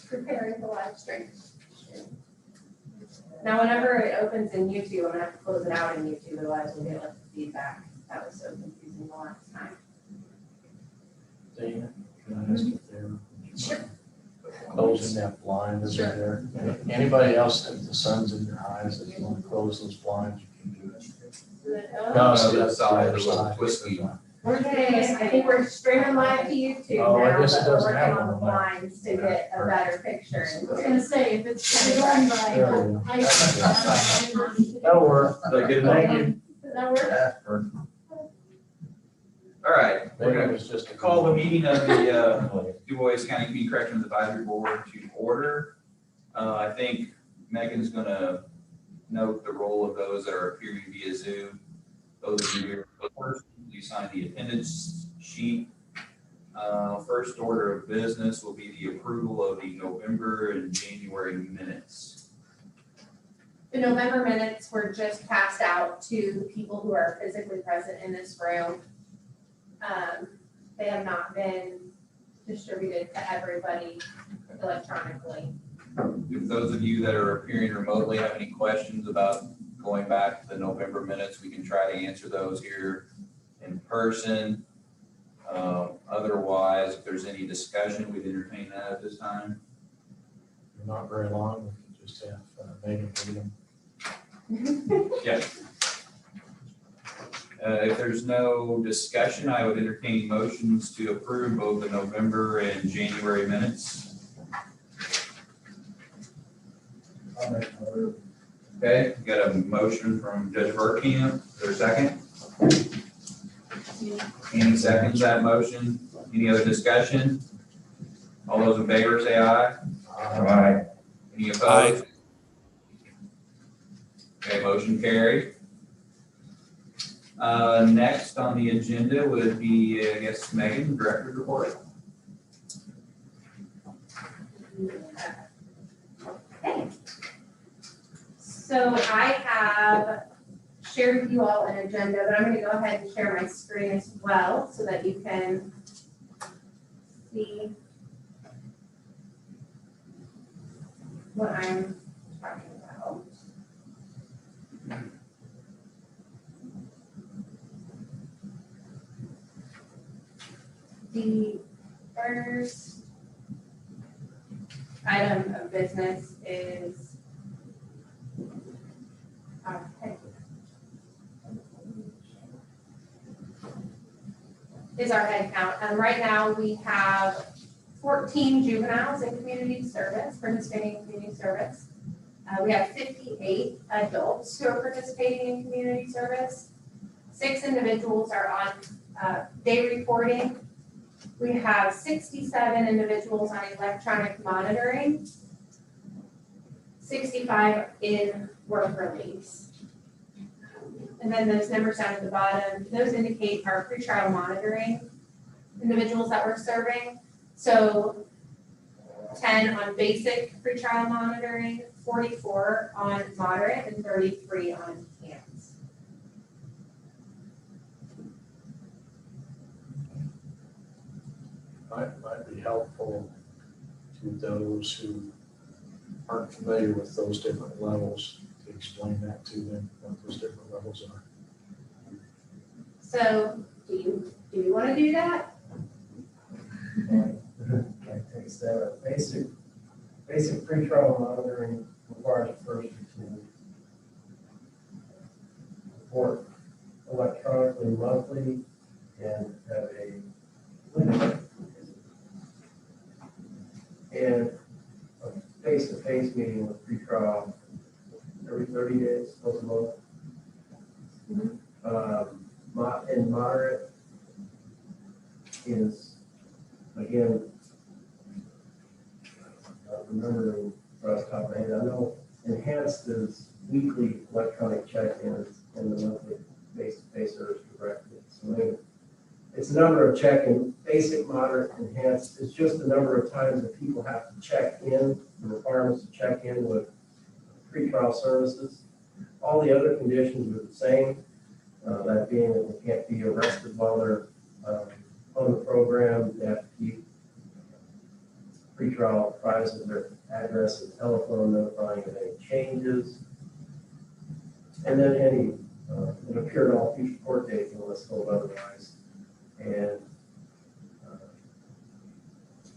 preparing the live stream. Now, whenever it opens in YouTube, I'm gonna have to close it out in YouTube, otherwise we'll get like feedback. That was so confusing the last time. Dana, can I ask if they're Sure. closing that blind over Sure. there? Anybody else, if the sun's in your eyes, if you want to close those blinds, you can do it. Oh, see, the that's the side, other the little side. twisty. okay, I think we're streaming live to YouTube Oh, I now, guess it but we're doesn't working have on the one on that. blinds to get a better picture. I was gonna say, if it's done by. There we go. Does That'll work. Is that good Thank enough? you. that work? That's perfect. All right, we're Maybe it gonna was just a. call the meeting of the Du Bois County Community Corrections Advisory Board to order. I think Megan's gonna note the role of those that are appearing via Zoom. Those of you here in person, you sign the attendance sheet. First order of business will be the approval of the November and January minutes. The November minutes were just passed out to the people who are physically present in this room. They have not been distributed to everybody electronically. If those of you that are appearing remotely have any questions about going back to the November minutes, we can try to answer those here in person. Otherwise, if there's any discussion, we'd entertain that at this time. Not very long, we can just have Megan read them. Yes. If there's no discussion, I would entertain motions to approve both the November and January minutes. Okay, we got a motion from Judge Burkamp. Is there a second? Any seconds that motion? Any other discussion? All those in favor say aye. Any opposed? Okay, motion carried. Next on the agenda would be, I guess, Megan, Director's report. Okay. So I have shared with you all an agenda, but I'm gonna go ahead and share my screen as well so that you can see what I'm talking about. The first item of business is our head count. Right now, we have 14 juveniles in community service, participating in community service. We have 58 adults who are participating in community service. 6 individuals are on day reporting. We have 67 individuals on electronic monitoring, 65 in work release. And then those numbers down at the bottom, those indicate our pretrial monitoring individuals that we're serving. So 10 on basic pretrial monitoring, 44 on moderate, and 33 on enhanced. Might be helpful to those who aren't familiar with those different levels, to explain that to them, what those different levels are. So do you want to do that? Okay, so basic pretrial monitoring requires first to report electronically monthly and have a limit. And a face-to-face meeting with pretrial every 30 days, once a month. And moderate is, again, remembering right off the top of my head, I know enhanced is weekly electronic check-ins and the monthly face-to-face service directly. So anyway, it's the number of check-in, basic, moderate, enhanced. It's just the number of times that people have to check in, the requirements to check in with pretrial services. All the other conditions are the same, that being that they can't be arrested while they're on the program. They have to keep pretrial advises their address and telephone notifying of any changes. And then it appeared all future court dates unless told otherwise. And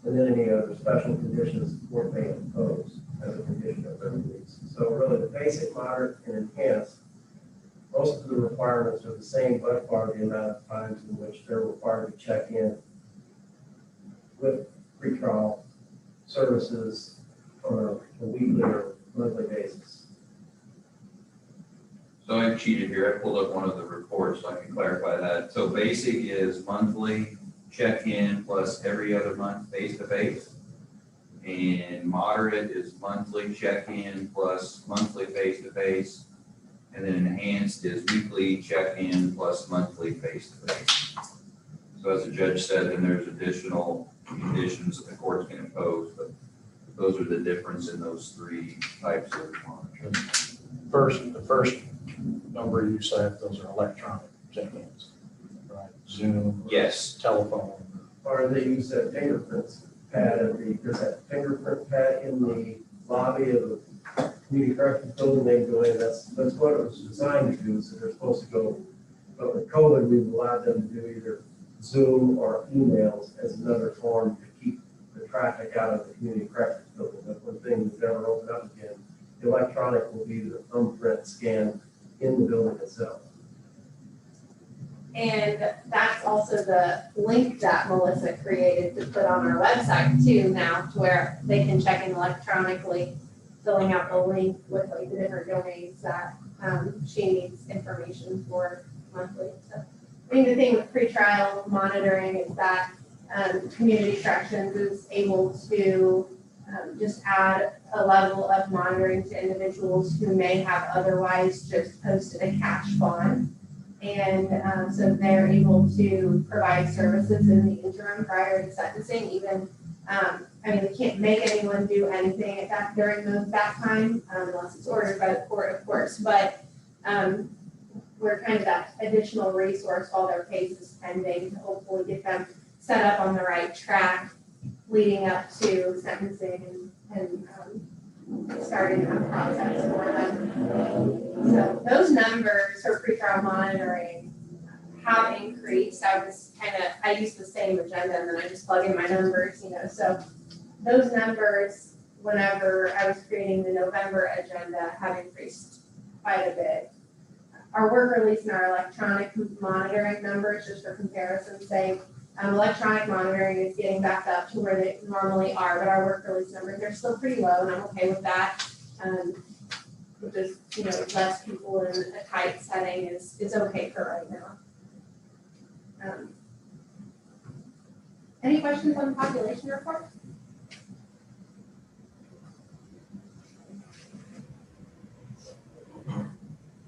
then any other special conditions the court may impose as a condition of their release. So really the basic, moderate, and enhanced, most of the requirements are the same, but for the amount of times in which they're required to check in with pretrial services on a weekly or monthly basis. So I cheated here, I pulled up one of the reports, so I can clarify that. So basic is monthly check-in plus every other month face-to-face. And moderate is monthly check-in plus monthly face-to-face. And then enhanced is weekly check-in plus monthly face-to-face. So as the judge said, then there's additional conditions that the courts can impose, but those are the difference in those three types of monitoring. The first number you said, those are electronic check-ins, right? Zoom. Yes. Telephone. Or they use that fingerprints pad there's that fingerprint pad in the lobby of the community corrections building. They go in, that's what it was designed to do, so they're supposed to go. But with COVID, we've allowed them to do either Zoom or emails as another form to keep the traffic out of the community corrections building. But when things ever open up again, the electronic will be the thumbprint scan in the building itself. And that's also the link that Melissa created to put on our website too now, to where they can check in electronically, filling out the link with like the different domains that she needs information for monthly. So I think the thing with pretrial monitoring is that community corrections is able to just add a level of monitoring to individuals who may have otherwise just posted a cash bond. And so they're able to provide services in the interim prior to sentencing, even, I mean, we can't make anyone do anything during that time, unless it's ordered by the court, of course, but we're kind of that additional resource while their case is pending to hopefully get them set up on the right track leading up to sentencing and starting that process for them. So those numbers for pretrial monitoring have increased. I used the same agenda and then I just plug in my numbers, so those numbers, whenever I was creating the November agenda, have increased quite a bit. Our work release and our electronic monitoring numbers, just for comparison's sake, electronic monitoring is getting back up to where they normally are, but our work release numbers are still pretty low, and I'm okay with that. With just, less people in a tight setting is okay for right now. Any questions on the population report?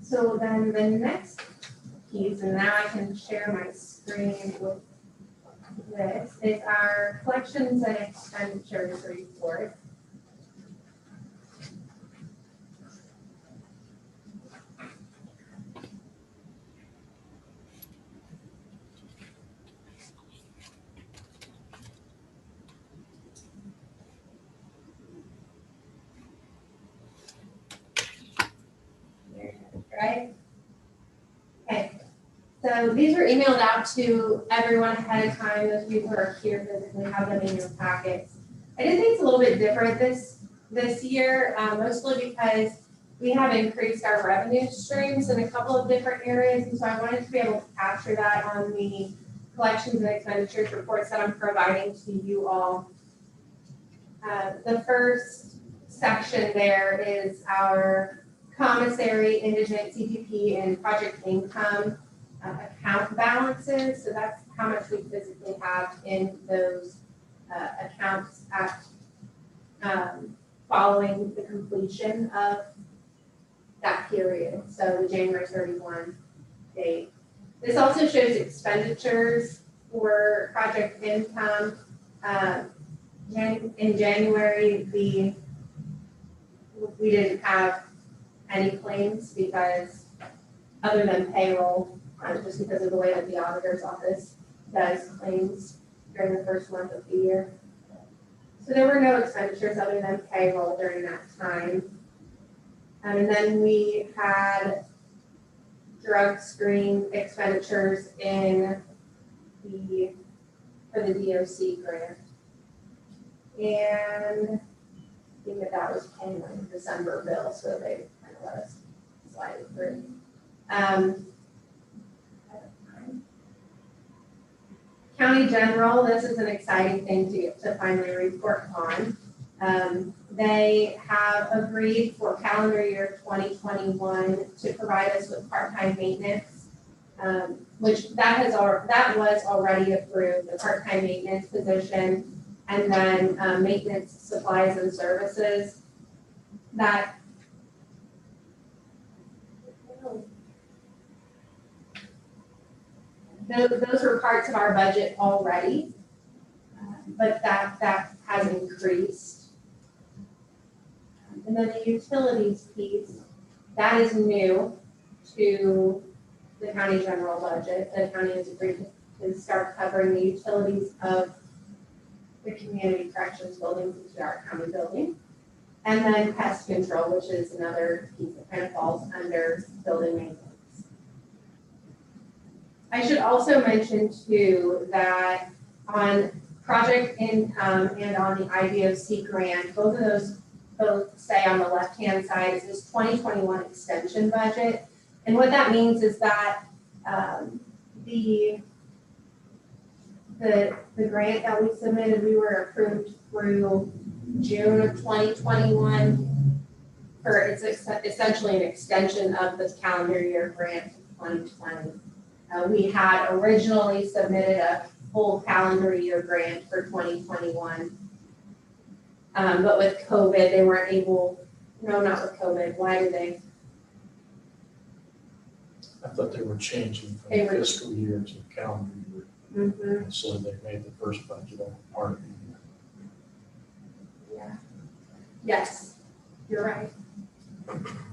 So then the next piece, and now I can share my screen with this, is our collections and expenditures report. Right? Okay, so these were emailed out to everyone ahead of time. Those of you who are here physically have them in your packets. I did think it's a little bit different this year, mostly because we have increased our revenue streams in a couple of different areas, and so I wanted to be able to capture that on the collections and expenditures reports that I'm providing to you all. The first section there is our commissary, indigent, CPP, and project income account balances. So that's how much we physically have in those accounts at following the completion of that period. So the January 31 date. This also shows expenditures for project income. In January, we didn't have any claims because, other than payroll, just because of the way that the auditor's office does claims during the first month of the year. So there were no expenditures other than payroll during that time. And then we had drug screen expenditures for the DOC grant. And I think that was paying like a December bill, so they kind of let us slide it through. County General, this is an exciting thing to finally report on. They have agreed for calendar year 2021 to provide us with part-time maintenance, which that was already approved, the part-time maintenance position, and then maintenance supplies and services. Those were parts of our budget already, but that has increased. And then the utilities piece, that is new to the county general budget. The county has agreed to start covering the utilities of the community corrections buildings into our county building. And then pest control, which is another piece that kind of falls under building maintenance. I should also mention too that on project income and on the IDOC grant, both of those say on the left-hand side is this 2021 extension budget. And what that means is that the grant that we submitted, we were approved through June of 2021 for it's essentially an extension of this calendar year grant of 2020. We had originally submitted a full calendar year grant for 2021. But with COVID, they weren't able, no, not with COVID, why did they? I thought they were changing from They were- fiscal year to calendar year. Mm-hmm. And so they made the first budget on part of the year. Yeah. Yes, you're right.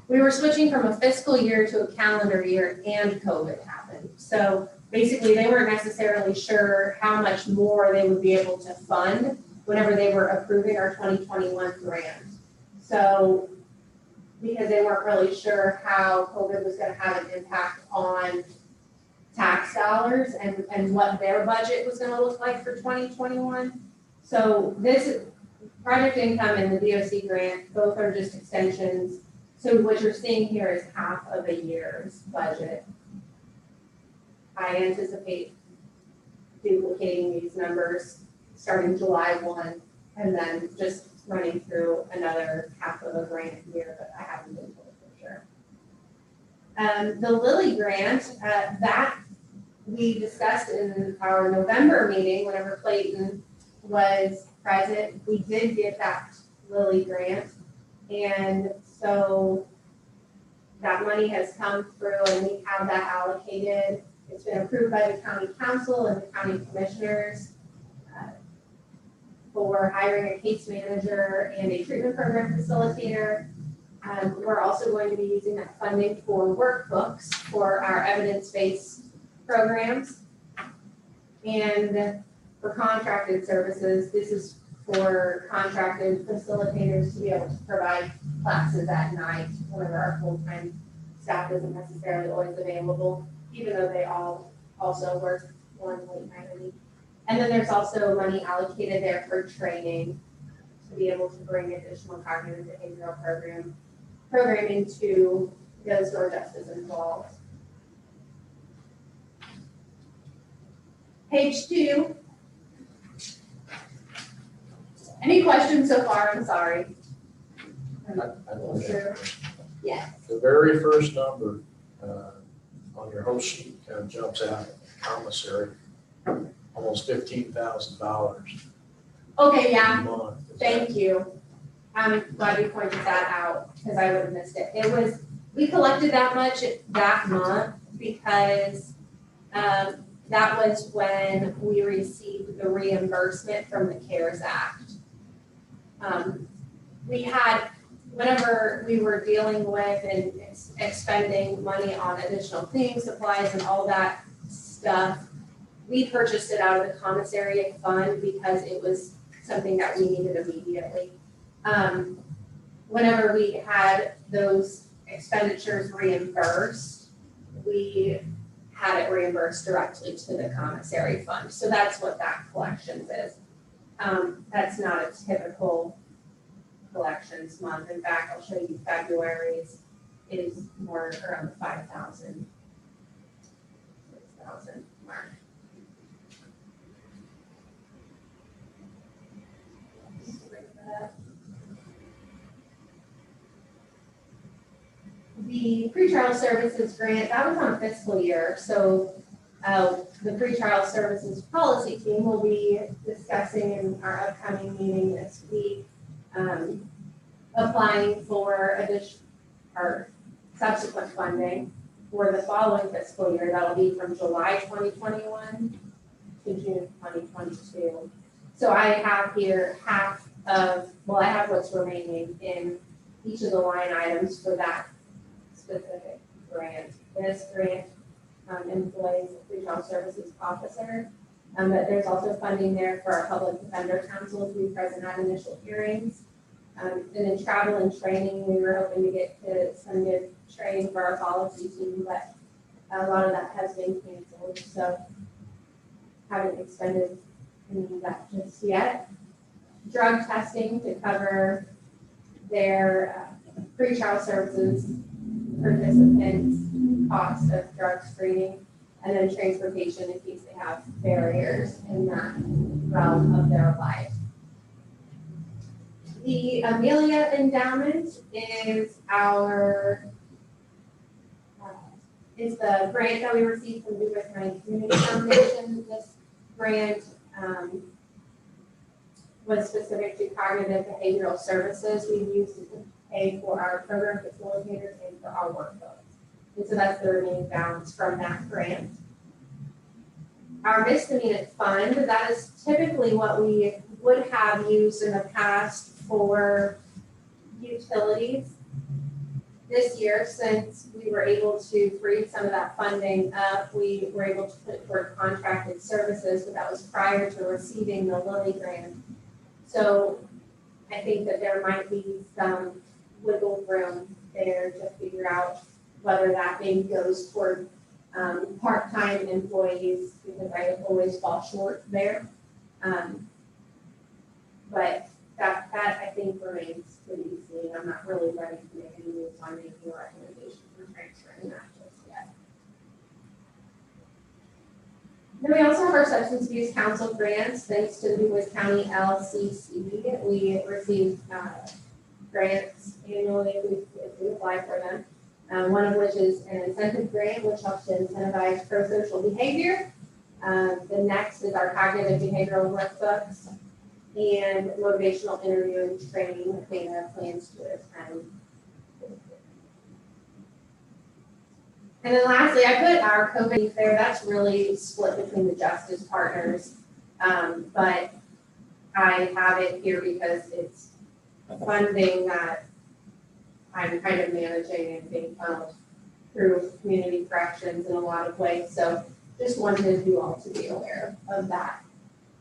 We were switching from a fiscal year to a calendar year and COVID happened. So basically they weren't necessarily sure how much more they would be able to fund whenever they were approving our 2021 grant. So because they weren't really sure how COVID was gonna have an impact on tax dollars and what their budget was gonna look like for 2021. So this project income and the DOC grant, both are just extensions. So what you're seeing here is half of a year's budget. I anticipate duplicating these numbers starting July 1 and then just running through another half of a grant year, but I haven't been told for sure. The Lilly grant, that we discussed in our November meeting, whenever Clayton was present, we did get that Lilly grant. And so that money has come through and we have that allocated. It's been approved by the county council and the county commissioners for hiring a case manager and a treatment program facilitator. We're also going to be using that funding for workbooks for our evidence-based programs. And for contracted services, this is for contracted facilitators to be able to provide classes at night whenever our full-time staff isn't necessarily always available, even though they all also work one late night a week. And then there's also money allocated there for training to be able to bring additional cognitive behavioral programming to those who are just as involved. Page 2. Any questions so far? I'm sorry. I don't Sure. have. Yes. The very first number on your whole sheet kind of jumps out, commissary, almost $15,000 Okay, a yeah, month. thank you. I'm glad you pointed that out because I would have missed it. We collected that much that month because that was when we received the reimbursement from the CARES Act. We had, whenever we were dealing with and expending money on additional cleaning supplies and all that stuff, we purchased it out of the commissary fund because it was something that we needed immediately. Whenever we had those expenditures reimbursed, we had it reimbursed directly to the commissary fund. So that's what that collections is. That's not a typical collections month. In fact, I'll show you February's is more around the 5,000, 6,000 mark. The pretrial services grant, that was on fiscal year, so the pretrial services policy team will be discussing in our upcoming meeting this week, applying for additional or subsequent funding for the following fiscal year. That'll be from July 2021 to June 2022. So I have here I have what's remaining in each of the line items for that specific grant. This grant employs a pretrial services officer, but there's also funding there for our public defender counsel to be present at initial hearings. And then travel and training, we were hoping to get to some good training for our policy team, but a lot of that has been canceled, so haven't expended any of that just yet. Drug testing to cover their pretrial services participants' cost of drug screening, and then transportation in case they have barriers in that realm of their life. The Amelia Endowment is is the grant that we received from DuBois County Community Foundation. This grant was specific to cognitive behavioral services. We used it to pay for our program facilitators and for our workbooks. And so that's the remaining balance from that grant. Our misdemeanor fund, that is typically what we would have used in the past for utilities. This year, since we were able to free some of that funding up, we were able to put it toward contracted services, but that was prior to receiving the Lilly grant. So I think that there might be some wiggle room there to figure out whether that maybe goes toward part-time employees, because I always fall short there. But that I think remains to be seen. I'm not really ready to make any moves on making a recommendation for transferring that just yet. Then we also have our substance abuse council grants. Thanks to the DuBois County LCC, we receive grants annually if we apply for them. One of which is an incentive grant, which helps to incentivize pro-social behavior. The next is our cognitive behavioral workbooks and motivational interviewing training that Dana plans to attend. And then lastly, I put our COVID there. That's really split between the justice partners. But I have it here because it's funding that I'm kind of managing and being funneled through community corrections in a lot of ways. So just wanted you all to be aware of that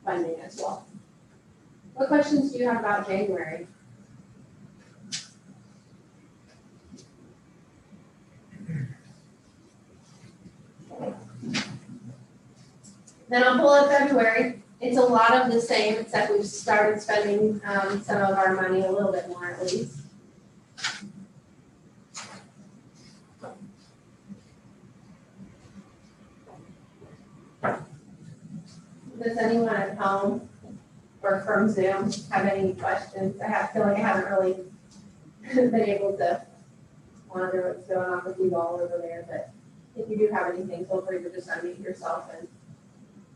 funding as well. What questions do you have about January? Then I'll pull up February. It's a lot of the same, except we've started spending some of our money a little bit more at least. Does anyone at home or from Zoom have any questions? I feel like I haven't really been able to monitor what's going on with you all over there, but if you do have anything, feel free to just unmute yourself and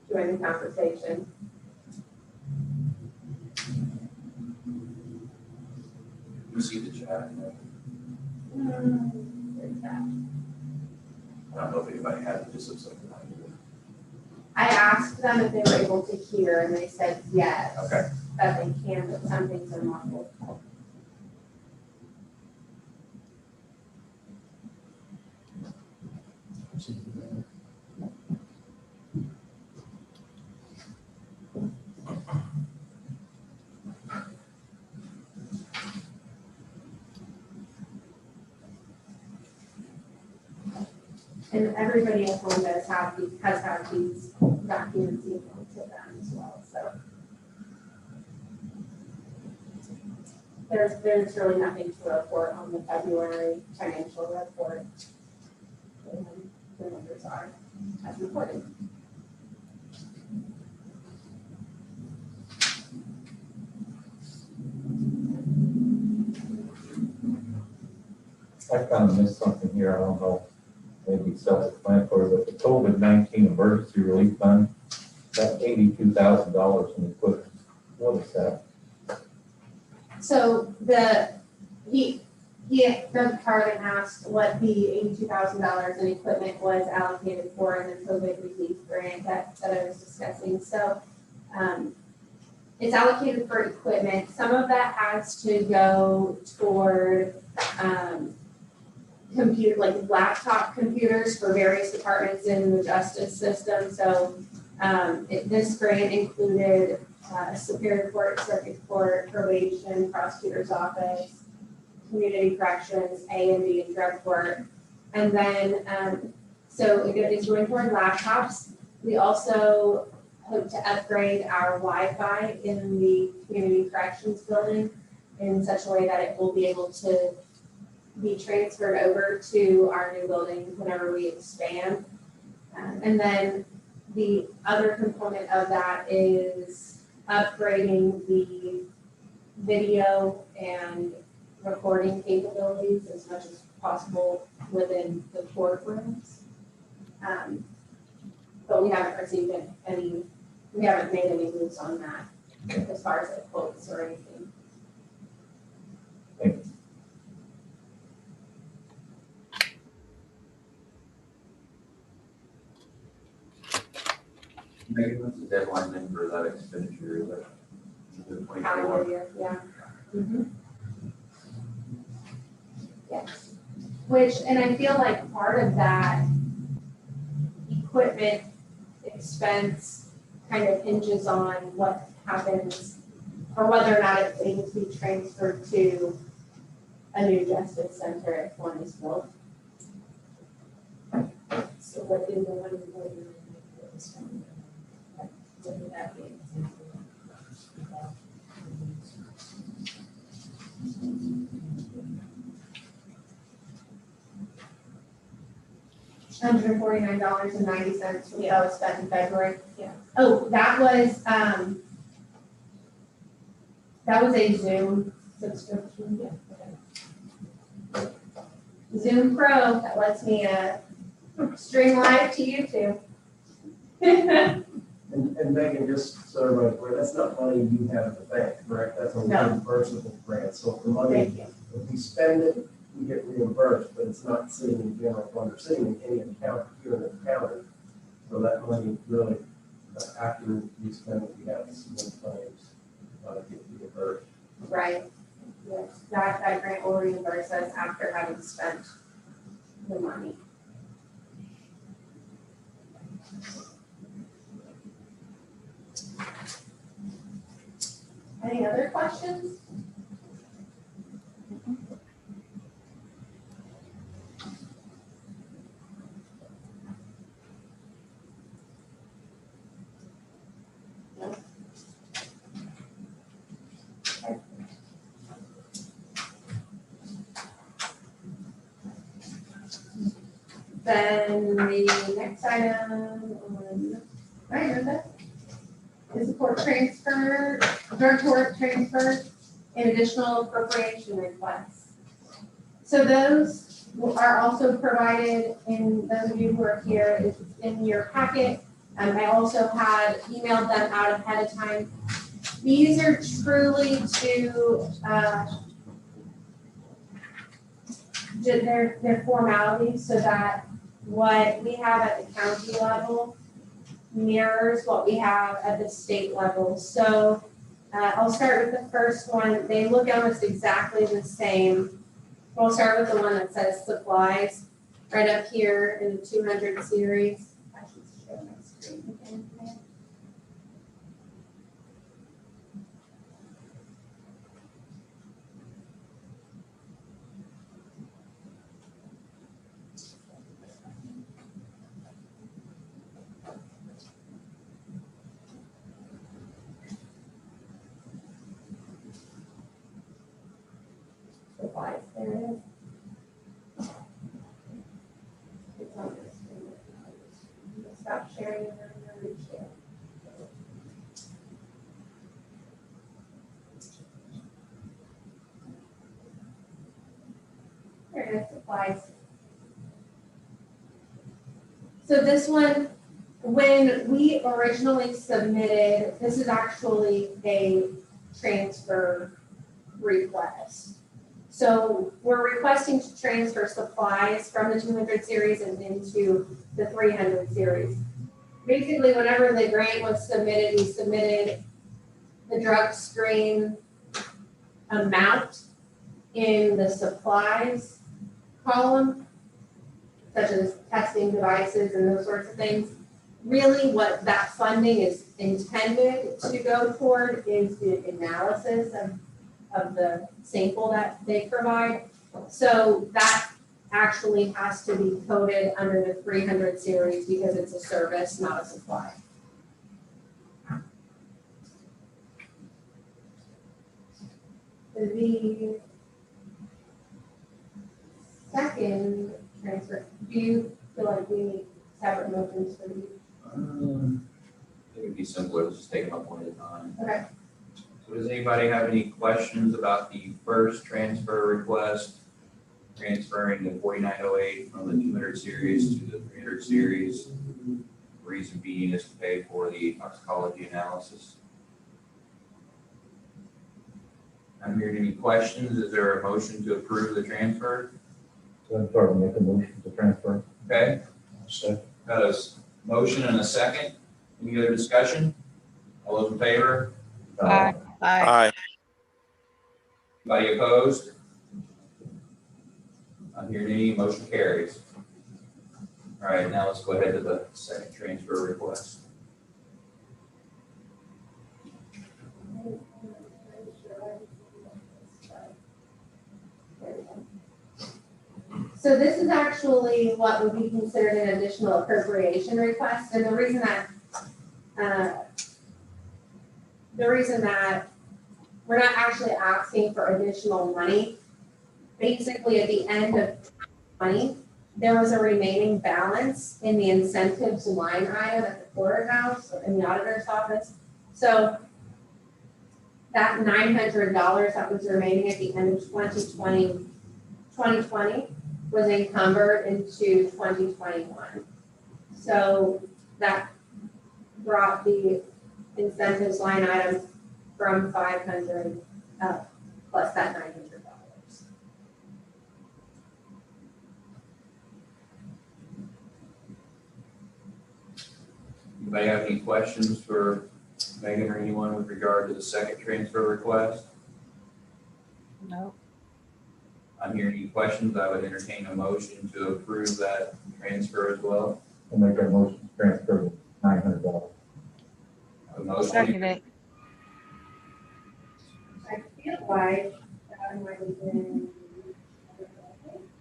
join the conversation. You see the chat? There's that. I don't know if anybody had it, just looks like. I asked them if they were able to hear, and they said yes. Okay. That they can, but some things are muffled. And everybody at home has had these documents emailed to them as well, so. There's really nothing to report on the February financial report. The numbers are as reported. I kind of missed something here, I don't know, maybe self-explanatory, but the COVID-19 emergency relief fund, that $82,000 in equipment, what is that? So Doug Carlin asked what the $82,000 in equipment was allocated for in the COVID relief grant that I was discussing. So, it's allocated for equipment. Some of that has to go toward, like laptop computers for various departments in the justice system. So, this grant included Superior Court, Circuit Court, Probation, Prosecutor's Office, Community Corrections, A&D, and Drug Court. And then, so it's going toward laptops. We also hope to upgrade our Wi-Fi in the Community Corrections building in such a way that it will be able to be transferred over to our new building whenever we expand. And then the other component of that is upgrading the video and recording capabilities as much as possible within the courtrooms. But we haven't received we haven't made any moves on that as far as like quotes or anything. Megan, what's the deadline then for that expenditure? Is it 2021? Calendar year, yeah. Yes, which, and I feel like part of that equipment expense kind of hinges on what happens or whether or not it's able to be transferred to a new justice center if one is built. So what do the one what would that be? $149.90 we owe spent in February. Yeah. Oh, that was a Zoom subscription. Yeah. Okay. Zoom Pro that lets me stream live to YouTube. And Megan, just so everybody's aware, that's not money you have in the bank, correct? That's a No. reimbursable grant. So if the money, Thank you. if we spend it, we get reimbursed, but it's not sitting in general fund or sitting in any account here in the county. So that money really, after we spend it, we have some claims, get reimbursed. Right. Yes, that grant will reimburse us after having spent the money. Any other questions? No? Okay. Then the next item on my agenda is the court transfer, drug court transfer, and additional appropriation requests. So those are also provided in, those of you who are here, it's in your packet. I also had emailed them out ahead of time. These are truly to, they're formalities so that what we have at the county level mirrors what we have at the state level. So I'll start with the first one. They look almost exactly the same. We'll start with the one that says supplies right up here in the 200 series. I should show my screen again. supplies, there it is. It's on this screen. Stop sharing and then I'm gonna reshare. There it is, supplies. So this one, when we originally submitted, this is actually a transfer request. So we're requesting to transfer supplies from the 200 series and into the 300 series. Basically, whenever the grant was submitted, we submitted the drug screen amount in the supplies column, such as testing devices and those sorts of things. Really, what that funding is intended to go toward is the analysis of the sample that they provide. So that actually has to be coded under the 300 series because it's a service, not a supply. The second transfer, do you feel like we need separate motions for these? It would be simpler to just take them up one at a time. Okay. So does anybody have any questions about the first transfer request? Transferring the 4908 from the 200 series to the 300 series. Reason being is to pay for the toxicology analysis. I'm hearing any questions. Is there a motion to approve the transfer? So I'm sorry, make a motion to transfer. Okay, So, got a motion and a second. Any other discussion? All those in favor? Aye. Aye. Anybody opposed? Not hearing any, motion carries. All right, now let's go ahead to the second transfer request. So this is actually what would be considered an additional appropriation request, and the reason that we're not actually asking for additional money, basically at the end of 2020, there was a remaining balance in the incentives line item at the courthouse, in the auditor's office. So that $900 that was remaining at the end of 2020 was encumbered into 2021. So that brought the incentives line item from 500 plus that $900. Anybody have any questions for Megan or anyone with regard to the second transfer request? No. I'm hearing any questions. I would entertain a motion to approve that transfer as well. I'll make that motion to transfer $900. A motion, Second it. I feel like that might have been.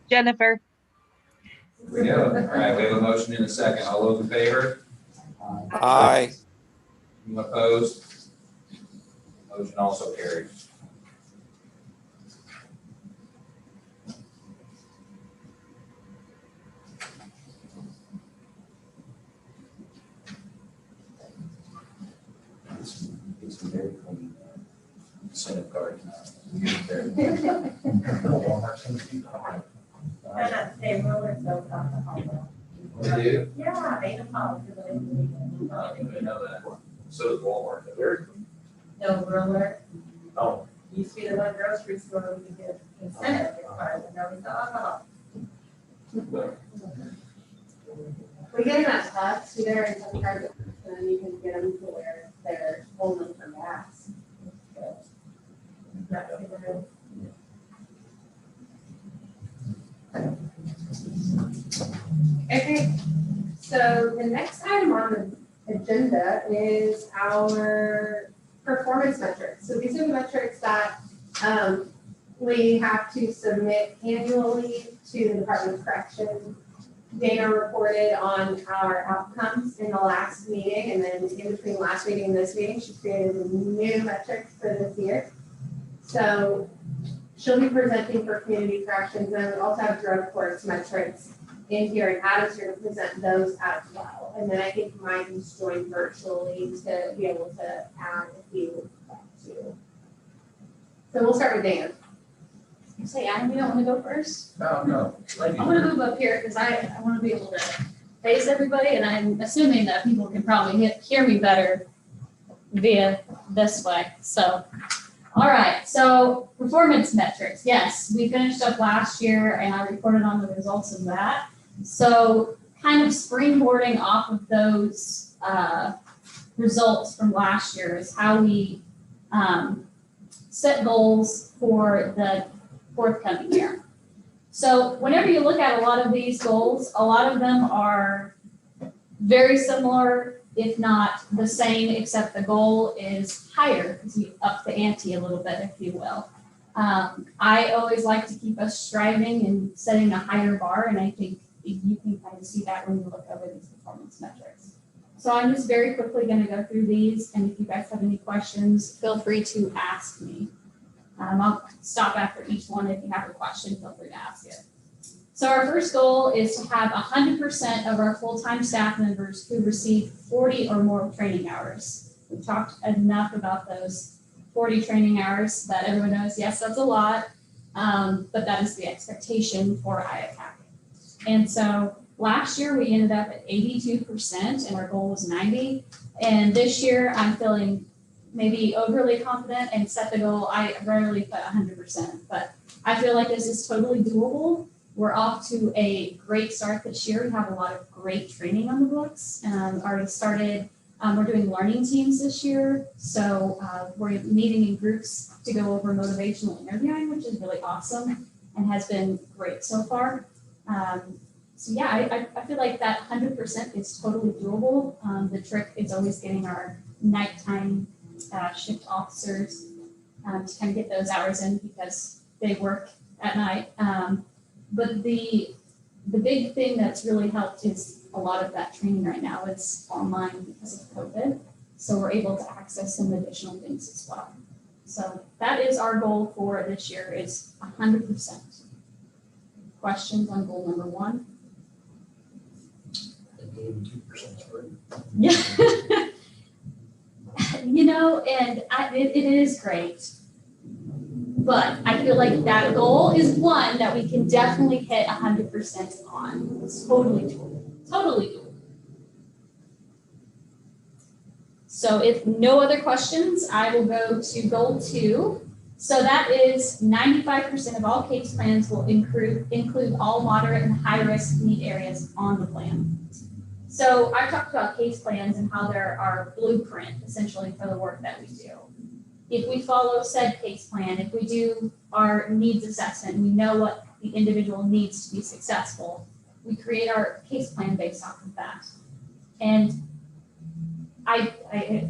Jennifer. here we go. All right, we have a motion in a second. All those in favor? Aye. Anyone opposed? Motion also carries. Get some Dairy Queen incentive cards now. They roller soap alcohol. We do? Yeah, they default to the. I didn't know that. So does Walmart. Dairy Queen. No roller. Oh. Used to be the one grocery store where we could get incentive gift cards and now we sell alcohol. We get them at Hubs, so they're in some target, and then you can get them to where they're only for gas. Okay, so the next item on the agenda is our performance metrics. So these are the metrics that we have to submit annually to the Department of Corrections. Dana reported on our outcomes in the last meeting, and then in between last meeting and this meeting, she created a new metric for this year. So She'll be presenting for community corrections, and we also have drug courts metrics in here, and Adam's here to present those as well. And then I think mine's joined virtually to be able to add if you would like to. So we'll start with Dan. You say, Adam, you don't want to go first? No. I'm gonna move up here because I want to be able to face everybody, and I'm assuming that people can probably hear me better via this way. So, all right, so performance metrics. Yes, we finished up last year and I reported on the results of that. So kind of springboarding off of those results from last year is how we set goals for the forthcoming year. So whenever you look at a lot of these goals, a lot of them are very similar, if not the same, except the goal is higher because we up the ante a little bit, if you will. I always like to keep us striving and setting a higher bar, and I think you can kind of see that when you look over these performance metrics. So I'm just very quickly going to go through these, and if you guys have any questions, feel free to ask me. I'll stop after each one. If you have a question, feel free to ask it. So our first goal is to have 100% of our full-time staff members who receive 40 or more training hours. We've talked enough about those 40 training hours that everyone knows, yes, that's a lot, but that is the expectation for IACAC. And so last year we ended up at 82% and our goal was 90. And this year I'm feeling maybe overly confident and set the goal. I rarely put 100%, but I feel like this is totally doable. We're off to a great start this year. We have a lot of great training on the books. Already started, we're doing learning teams this year. So we're meeting in groups to go over motivational interviewing, which is really awesome and has been great so far. So yeah, I feel like that 100% is totally doable. The trick is always getting our nighttime shift officers to kind of get those hours in because they work at night. But the big thing that's really helped is a lot of that training right now is online because of COVID. So we're able to access some additional things as well. So that is our goal for this year is 100%. Questions on goal number 1? I think 82% is great. Yeah. You know, and it is great. But I feel like that goal is one that we can definitely hit 100% on. It's totally doable. Totally doable. So if no other questions, I will go to goal 2. So that is 95% of all case plans will include all moderate and high risk need areas on the plan. So I've talked about case plans and how they're our blueprint essentially for the work that we do. If we follow said case plan, if we do our needs assessment, we know what the individual needs to be successful, we create our case plan based off of that. And I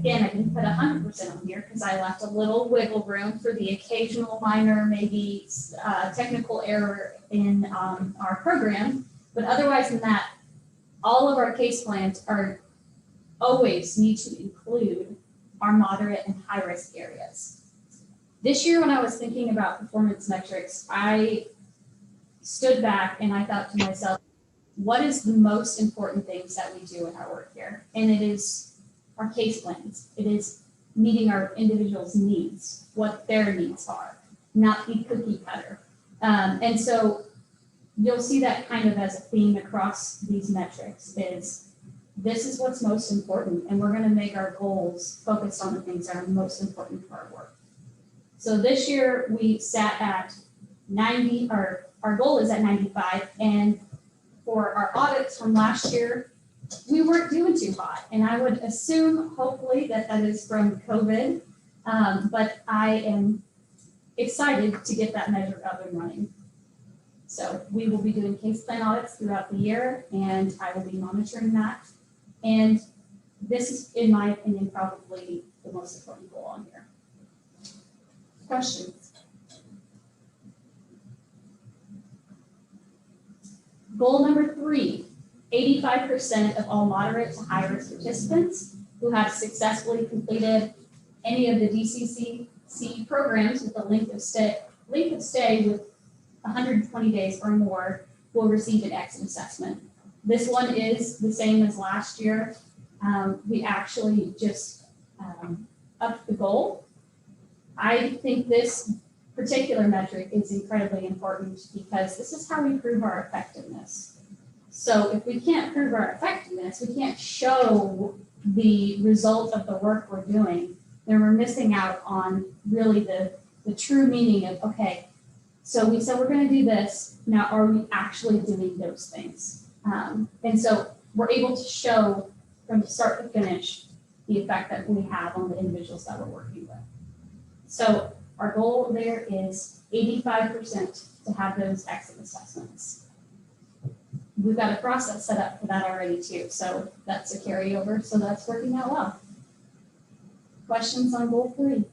didn't put 100% on here because I left a little wiggle room for the occasional minor, maybe technical error in our program. But otherwise than that, all of our case plans are always need to include our moderate and high risk areas. This year, when I was thinking about performance metrics, I stood back and I thought to myself, what is the most important things that we do in our work here? And it is our case plans. It is meeting our individuals' needs, what their needs are, not the cookie cutter. And so you'll see that kind of as a theme across these metrics is this is what's most important, and we're going to make our goals focused on the things that are most important for our work. So this year we sat at 90, or our goal is at 95, and for our audits from last year, we weren't doing too hot, and I would assume hopefully that is from COVID, but I am excited to get that measure up and running. So we will be doing case plan audits throughout the year, and I will be monitoring that. And this is, in my opinion, probably the most important goal on here. Questions? Goal number 3, 85% of all moderate to high risk participants who have successfully completed any of the DCCC programs with a length of stay length of stay with 120 days or more will receive an exit assessment. This one is the same as last year. We actually just upped the goal. I think this particular metric is incredibly important because this is how we prove our effectiveness. So if we can't prove our effectiveness, we can't show the result of the work we're doing, then we're missing out on really the true meaning of, okay, so we said we're going to do this, now are we actually doing those things? And so we're able to show from start to finish the effect that we have on the individuals that we're working with. So our goal there is 85% to have those exit assessments. We've got a process set up for that already too, so that's a carryover, so that's working out well. Questions on goal 3?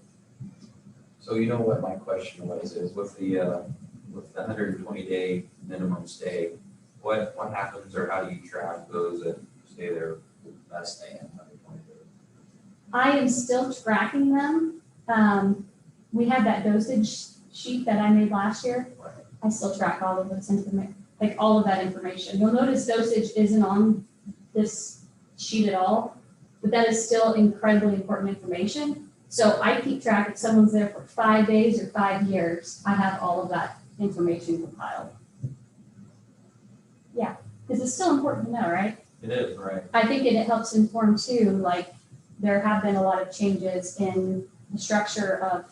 So you know what my question was, is with the 120-day minimum stay, what happens or how do you track those that stay there less than 120 days? I am still tracking them. We had that dosage sheet that I made last year. I still track all of this information, like all of that information. You'll notice dosage isn't on this sheet at all, but that is still incredibly important information. So I keep track if someone's there for 5 days or 5 years, I have all of that information compiled. Yeah, because it's still important to know, right? It is, right? I think it helps inform too, like there have been a lot of changes in the structure of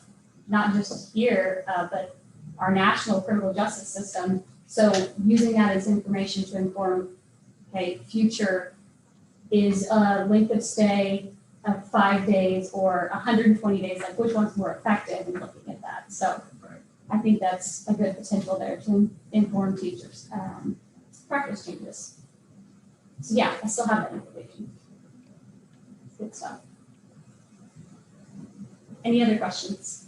not just here, but our national criminal justice system. So using that as information to inform, okay, future is a length of stay of 5 days or 120 days, like which one's more effective in looking at that. So I think that's a good potential there to inform teachers, practice changes. So yeah, I still have that information. Good stuff. Any other questions?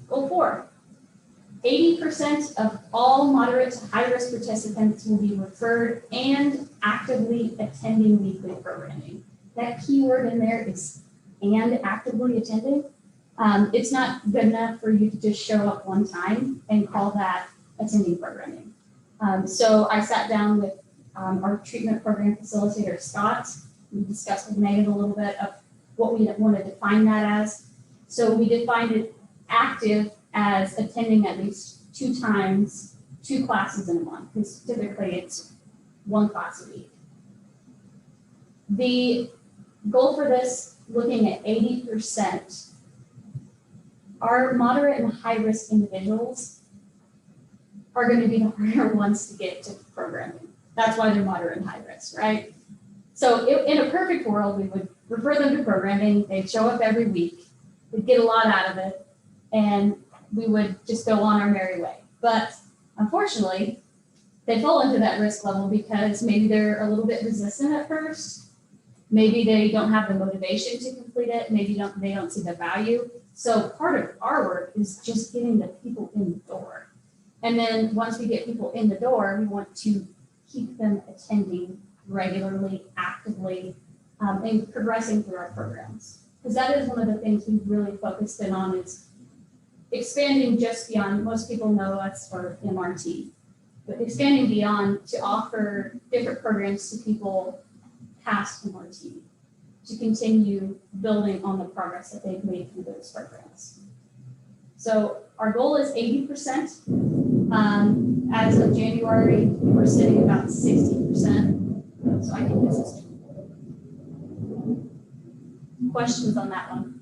Goal 4, 80% of all moderate to high-risk participants will be referred and actively attending weekly programming. That key word in there is and actively attending. It's not good enough for you to just show up one time and call that attending programming. So I sat down with our treatment program facilitator, Scott. We discussed with Megan a little bit of what we want to define that as. So we defined it active as attending at least 2 times, 2 classes in a month, because typically it's 1 class a week. The goal for this, looking at 80%, our moderate and high-risk individuals are going to be the harder ones to get to programming. That's why they're moderate and high risk, right? So in a perfect world, we would refer them to programming. They'd show up every week. We'd get a lot out of it, and we would just go on our merry way. But unfortunately, they fall into that risk level because maybe they're a little bit resistant at first. Maybe they don't have the motivation to complete it. Maybe they don't see the value. So part of our work is just getting the people in the door. And then once we get people in the door, we want to keep them attending regularly, actively, and progressing through our programs. Because that is one of the things we've really focused in on is expanding just beyond, most people know us for MRT, but expanding beyond to offer different programs to people past MRT to continue building on the progress that they've made through those programs. So our goal is 80%. As of January, we're sitting about 60%. So I think this is questions on that one.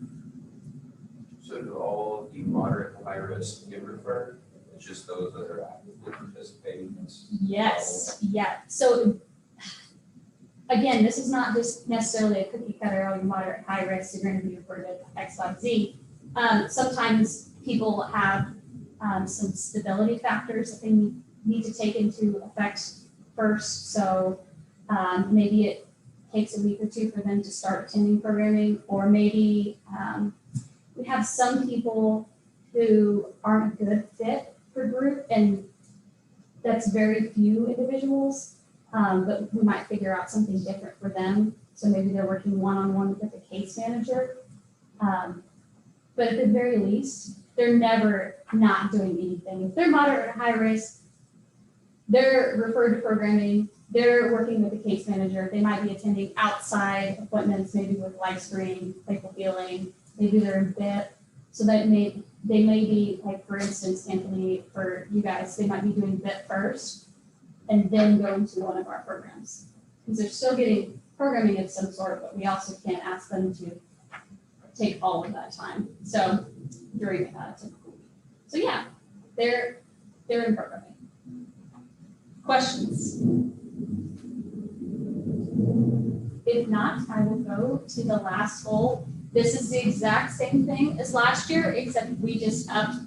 So do all of the moderate and high risk get referred? It's just those that are actively participating in this? Yes, yeah. So again, this is not just necessarily a cookie cutter, oh, you're moderate, high risk, you're going to be referred to X, Y, Z. Sometimes people have some stability factors that they need to take into effect first. So maybe it takes a week or 2 for them to start attending programming, or maybe we have some people who aren't a good fit for group, and that's very few individuals, but we might figure out something different for them. So maybe they're working one-on-one with a case manager. but at the very least, they're never not doing anything. If they're moderate or high risk, they're referred to programming, they're working with the case manager, they might be attending outside appointments, maybe with life screening, playful healing, maybe they're in BIT. So they may be, like, for instance, Anthony, for you guys, they might be doing BIT first and then going to one of our programs. Because they're still getting programming of some sort, but we also can't ask them to take all of that time. So during a typical week. So yeah, they're in programming. Questions? If not, I will go to the last goal. This is the exact same thing as last year, except we just upped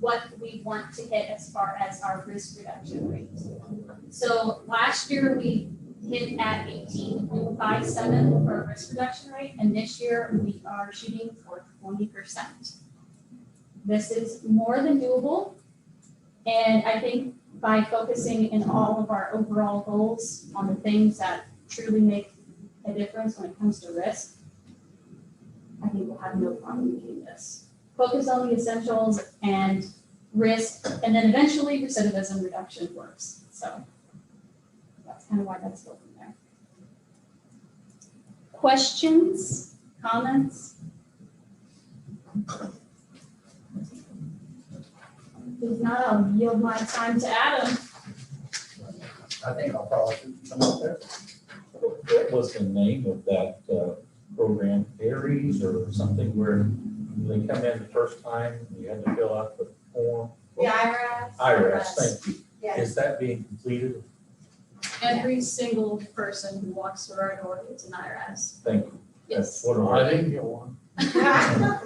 what we want to hit as far as our risk reduction rate. So last year we hit at 18.57 for a risk reduction rate, and this year we are shooting for 20%. This is more than doable, and I think by focusing in all of our overall goals on the things that truly make a difference when it comes to risk, I think we'll have no problem meeting this. Focus on the essentials and risk, and then eventually recidivism reduction works. So that's kind of why that's built in there. Questions, comments? If not, I'll yield my time to Adam. I think I'll probably come up there. What was the name of that program, Aries or something, where they come in the first time, you had to fill out the form? The IRS. IRS, thank you. Yes. Is that being completed? Every single person who walks through our door gets an IRS. Thank you. Yes. That's what I I didn't get one.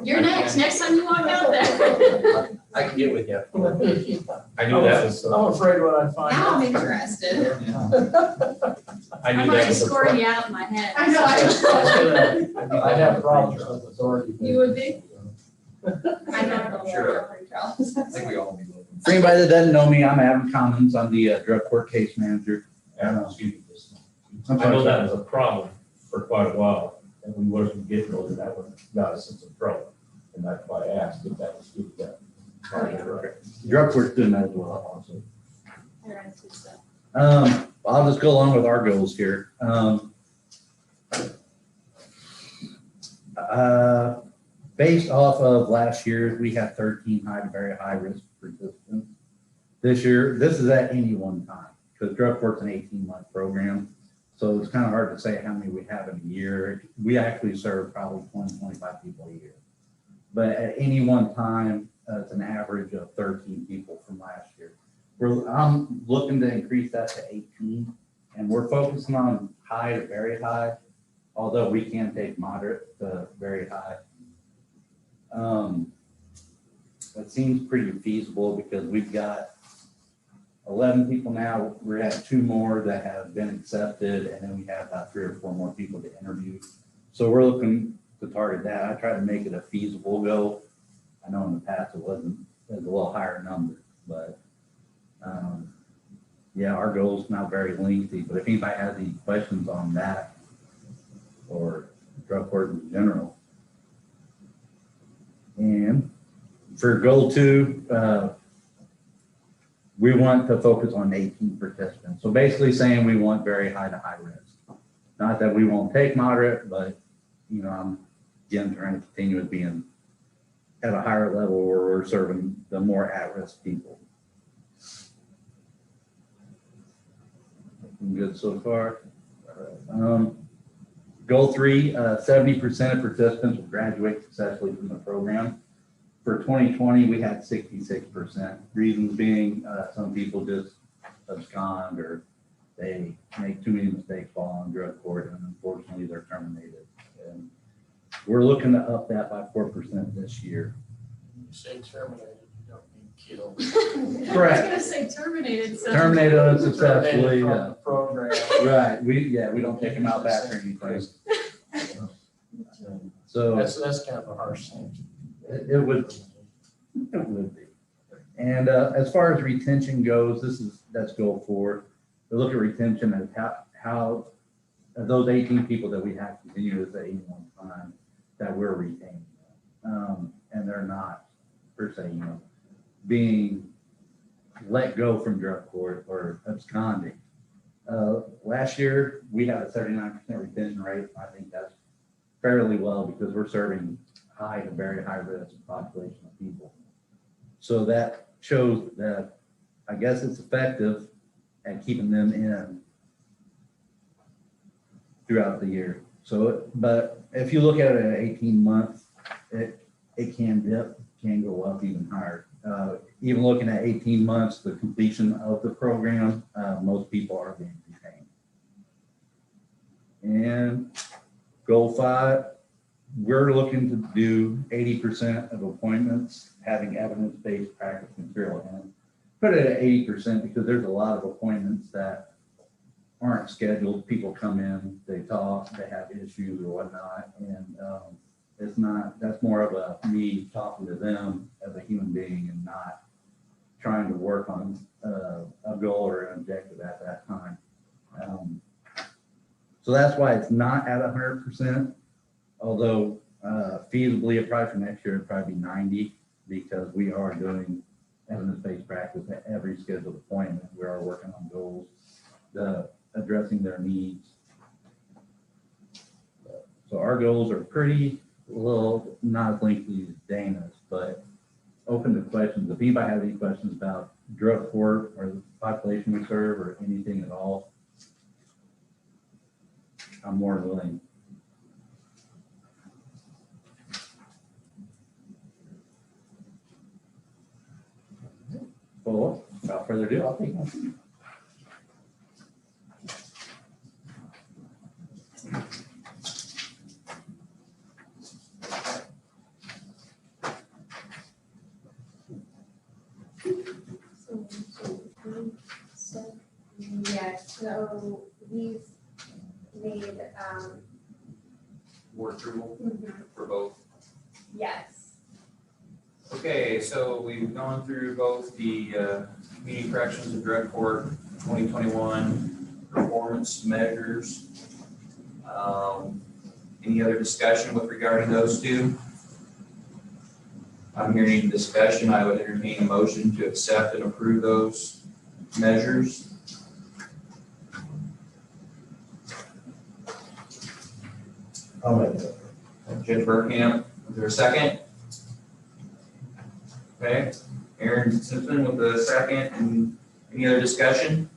You're next time you walk out there. I can get with you. I knew that was, I'm afraid what I'd find Now I'm out. interested. I I knew might that was a score pro- you out in my head. I know. I'd have problems with authority. You would be? I know. Sure. I think we all be looking. For anybody that doesn't know me, I'm Adam Commons. I'm the drug court case manager. Excuse me, just- I know that was a problem for quite a while, and we wasn't getting those, that was, got us in some trouble. And that's why I asked if that was good, that. Drug court's doing that as well also. IRS is stuff. I'll just go along with our goals here. Based off of last year, we had 13 high to very high risk participants. This year, this is at any one time, because drug court's an 18-month program. So it's kind of hard to say how many we have in a year. We actually serve probably 20, 25 people a year. But at any one time, it's an average of 13 people from last year. I'm looking to increase that to 18, and we're focusing on high to very high, although we can take moderate to very high. It seems pretty feasible because we've got 11 people now. We have 2 more that have been accepted, and then we have about 3 or 4 more people to interview. So we're looking to target that. I try to make it a feasible goal. I know in the past it was a little higher number, but yeah, our goal is not very lengthy. But if anybody has any questions on that or drug court in general. And for goal 2, we want to focus on 18 participants. So basically saying we want very high to high risk. Not that we won't take moderate, but you know, I'm again trying to continue with being at a higher level where we're serving the more at-risk people. Looking good so far. Goal 3, 70% of participants will graduate successfully from the program. For 2020, we had 66%. Reasons being, some people just abscond or they make too many mistakes while on drug court, and unfortunately they're terminated. And we're looking to up that by 4% this year. You say terminated, you don't mean killed. Correct. I was gonna say terminated, so. Terminated unsuccessfully. Terminated from the program. Right. We don't take them out back or anything. So That's kind of a harsh thing. it would be. And as far as retention goes, that's goal 4. We look at retention as how those 18 people that we have continued at any one time that we're retaining. And are not, per se, being let go from drug court or absconding. Last year, we had a 39% retention rate. I think that's fairly well because we're serving high to very high risk population of people. So that shows that I guess it's effective at keeping them in throughout the year. So, but if you look at it at 18 months, it can dip, can go up even higher. Even looking at 18 months, the completion of the program, most people are being retained. And goal 5, we're looking to do 80% of appointments having evidence-based practice material in. Put it at 80% because there's a lot of appointments that aren't scheduled. People come in, they talk, they have issues or whatnot, and it's not, that's more of a me talking to them as a human being and not trying to work on a goal or an objective at that time. So that's why it's not at 100%, although feasibly it probably for next year, it'd probably be 90 because we are doing evidence-based practice at every scheduled appointment. We are working on goals, addressing their needs. So our goals are pretty little, not as lengthy as Dana's, but open to questions. If anybody has any questions about drug court or the population we serve or anything at all, I'm more than willing. Well, without further ado, I'll take one. Yes, so he's made, Board approval mhm, for both. yes. Okay, so we've gone through both the community corrections and drug court 2021 performance measures. Any other discussion with regarding those two? I'm hearing any discussion. I would entertain a motion to accept and approve those measures. I'll make it. Judge Burkham, is there a second? Okay, Aaron Simpson with the second, and any other discussion?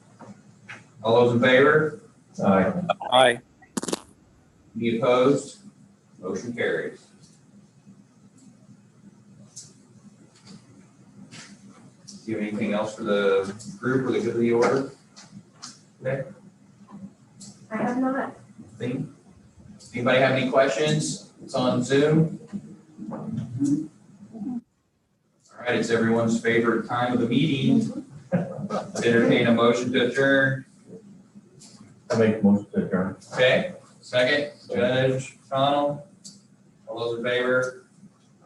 All those in favor? Aye. Aye. Any opposed? Motion carries. Do you have anything else for the group or the good of the order? Okay, I have not. think. Anybody have any questions? It's on Zoom. All right, it's everyone's favorite time of the meeting. Entertain a motion to adjourn. I make a motion to adjourn. Okay, second, Judge Connell. All those in favor?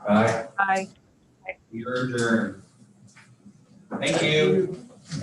Aye. Aye. We are adjourned. Thank you.